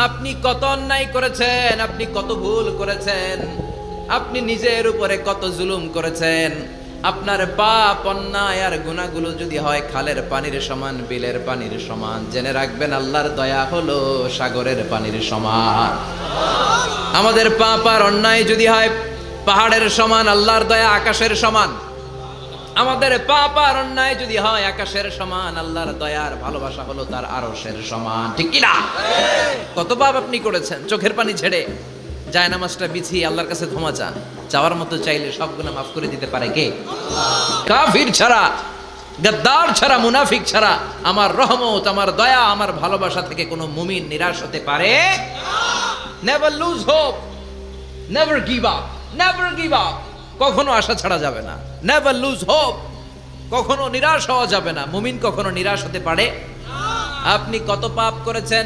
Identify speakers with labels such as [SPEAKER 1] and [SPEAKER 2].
[SPEAKER 1] আপনি কত অন্যায় করেছেন, আপনি কত ভুল করেছেন, আপনি নিজের উপরে কত জুলুম করেছেন। আপনার পাপ অন্যায় আর গুনাহগুলো যদি হয় খালের পানির সমান, বিলের পানির সমান, জেনে রাখবেন আল্লাহর দয়া হলো সাগরের পানির সমান। আমাদের পাপ আর অন্যায় যদি হয় পাহাড়ের সমান, আল্লাহর দয়া আকাশের সমান। আমাদের পাপ আর অন্যায় যদি হয় আকাশের সমান, আল্লাহর দয়ার ভালোবাসা হলো তার আরশের সমান। ঠিক কি না? কত পাপ আপনি করেছেন, চোখের পানি ছেড়ে জায়নামাজটা বিছিয়ে আল্লাহর কাছে ক্ষমা চান। চাওয়ার মতো চাইলে সব গুনাহ মাফ করে দিতে পারে কে? কাফির ছাড়া, গাদ্দার ছাড়া, মুনাফিক ছাড়া আমার রহমত, আমার দয়া, আমার ভালোবাসা থেকে কোনো মুমিন নিরাশ হতে পারে না। Never lose hope, never give up, never give up. কখনো আশা ছাড়া যাবে না। নেভার লুজ হোপ, কখনো নিরাশ হওয়া যাবে না। মুমিন কখনো নিরাশ হতে পারে? আপনি কত পাপ করেছেন,